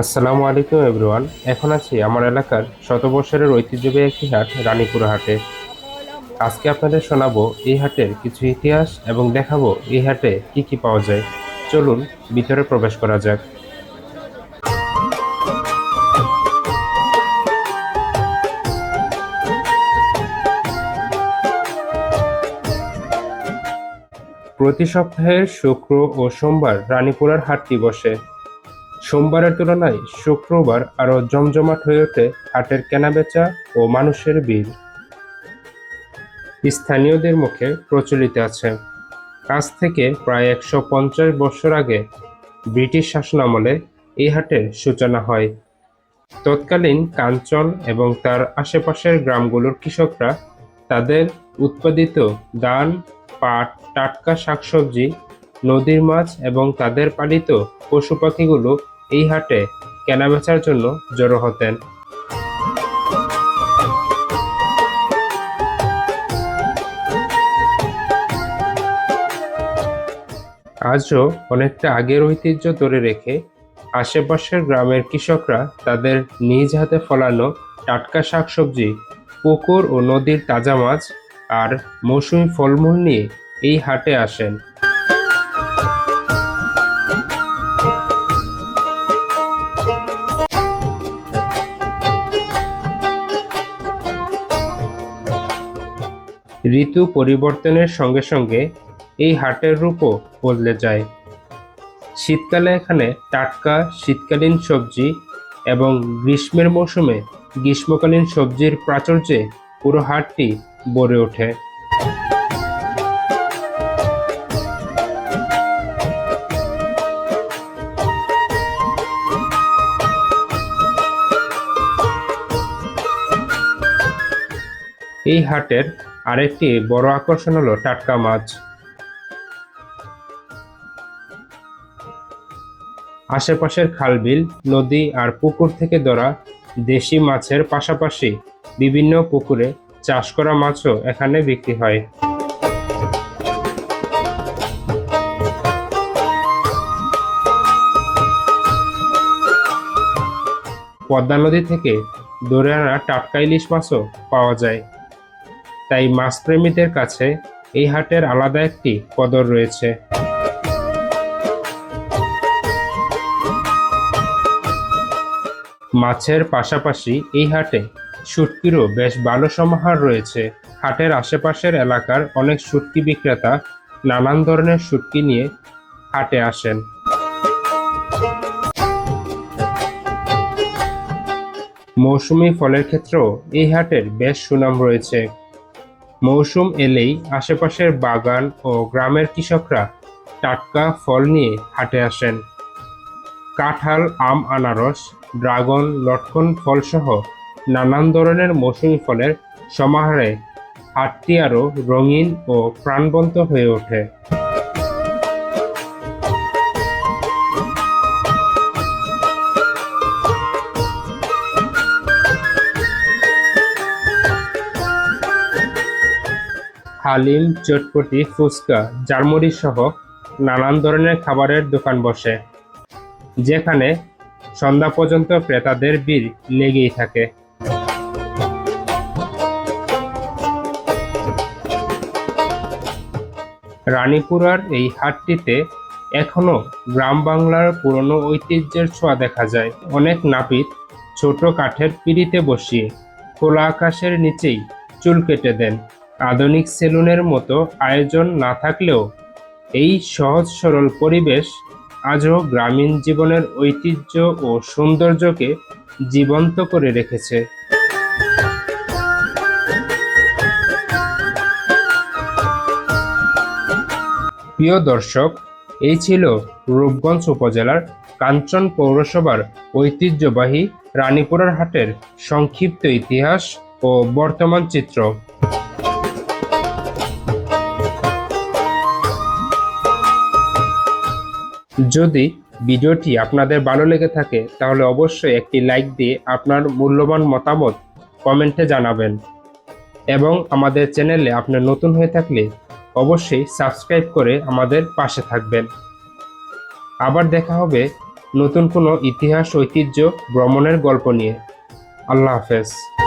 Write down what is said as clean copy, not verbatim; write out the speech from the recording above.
আসসালামু আলাইকুম এভরিওয়ান। এখন আছি আমার এলাকার শত বছরের ঐতিহ্যবাহী একটি হাট, রানীপুরা হাটে। আজকে আপনাদের শোনাবো এই হাটের কিছু ইতিহাস এবং দেখাবো এই হাটে কি কি পাওয়া যায়। চলুন ভিতরে প্রবেশ করা যাক। প্রতি সপ্তাহের শুক্র ও সোমবার রানীপুরার হাটটি বসে। সোমবারের তুলনায় শুক্রবার আরো জমজমাট হয়ে ওঠে হাটের কেনাবেচা ও মানুষের ভিড়। স্থানীয়দের মুখে প্রচলিত আছে, আজ থেকে প্রায় ১৫০ বছর আগে ব্রিটিশ শাসনামলে এই হাটের সূচনা হয়। তৎকালীন কাঞ্চন এবং তার আশেপাশের গ্রামগুলোর কৃষকরা তাদের উৎপাদিত ধান, পাট, টাটকা শাকসবজি, নদীর মাছ এবং তাদের পালিত পশু পাখিগুলো এই হাটে কেনাবেচার জন্য জড়ো হতেন। আজও অনেকটা আগের ঐতিহ্য ধরে রেখে আশেপাশের গ্রামের কৃষকরা তাদের নিজ হাতে ফলানো টাটকা শাকসবজি, পুকুর ও নদীর তাজা মাছ আর মৌসুমী ফলমূল নিয়ে এই হাটে আসেন। ঋতু পরিবর্তনের সঙ্গে সঙ্গে এই হাটের রূপও বদলে যায়। শীতকালে এখানে টাটকা শীতকালীন সবজি এবং গ্রীষ্মের মৌসুমে গ্রীষ্মকালীন সবজির প্রাচুর্যে পুরো হাটটি ভরে ওঠে। এই হাটের আরেকটি বড় আকর্ষণ হলো টাটকা মাছ। আশেপাশের খাল-বিল, নদী আর পুকুর থেকে ধরা দেশি মাছের পাশাপাশি বিভিন্ন পুকুরে চাষ করা মাছও এখানে বিক্রি হয়। পদ্মা নদী থেকে ধরে আনা টাটকা ইলিশ মাছও পাওয়া যায়। তাই মাছপ্রেমীদের কাছে এই হাটের আলাদা একটি কদর রয়েছে। মাছের পাশাপাশি এই হাটে শুটকিরও বেশ ভালো সমাহার রয়েছে। হাটের আশেপাশের এলাকার অনেক শুটকি বিক্রেতা নানান ধরনের শুটকি নিয়ে হাটে আসেন। মৌসুমী ফলের ক্ষেত্রেও এই হাটের বেশ সুনাম রয়েছে। মৌসুম এলেই আশেপাশের বাগান ও গ্রামের কৃষকরা টাটকা ফল নিয়ে হাটে আসেন। কাঁঠাল, আম, আনারস, ড্রাগন, লটকন ফলসহ নানান ধরনের মৌসুমী ফলের সমাহারে হাটটি আরও রঙিন ও প্রাণবন্ত হয়ে ওঠে। হালিম, চটপটি, ফুচকা, ঝালমুড়ি সহ নানান ধরনের খাবারের দোকান বসে, যেখানে সন্ধ্যা পর্যন্ত ক্রেতাদের ভিড় লেগেই থাকে। রানীপুরার এই হাটটিতে এখনো গ্রাম বাংলার পুরনো ঐতিহ্যের ছোঁয়া দেখা যায়। অনেক নাপিত ছোট কাঠের পিঁড়িতে বসিয়ে খোলা আকাশের নিচেই চুল কেটে দেন। আধুনিক সেলুনের মতো আয়োজন না থাকলেও এই সহজ সরল পরিবেশ আজও গ্রামীণ জীবনের ঐতিহ্য ও সৌন্দর্যকে জীবন্ত করে রেখেছে। প্রিয় দর্শক, এই ছিল রূপগঞ্জ উপজেলার কাঞ্চন পৌরসভার ঐতিহ্যবাহী রানীপুরার হাটের সংক্ষিপ্ত ইতিহাস ও বর্তমান চিত্র। যদি ভিডিওটি আপনাদের ভালো লেগে থাকে তাহলে অবশ্যই একটি লাইক দিয়ে আপনার মূল্যবান মতামত কমেন্টে জানাবেন এবং আমাদের চ্যানেলে আপনি নতুন হয়ে থাকলে অবশ্যই সাবস্ক্রাইব করে আমাদের পাশে থাকবেন। আবার দেখা হবে নতুন কোনো ইতিহাস, ঐতিহ্য, ভ্রমণের গল্প নিয়ে। আল্লাহ হাফেজ।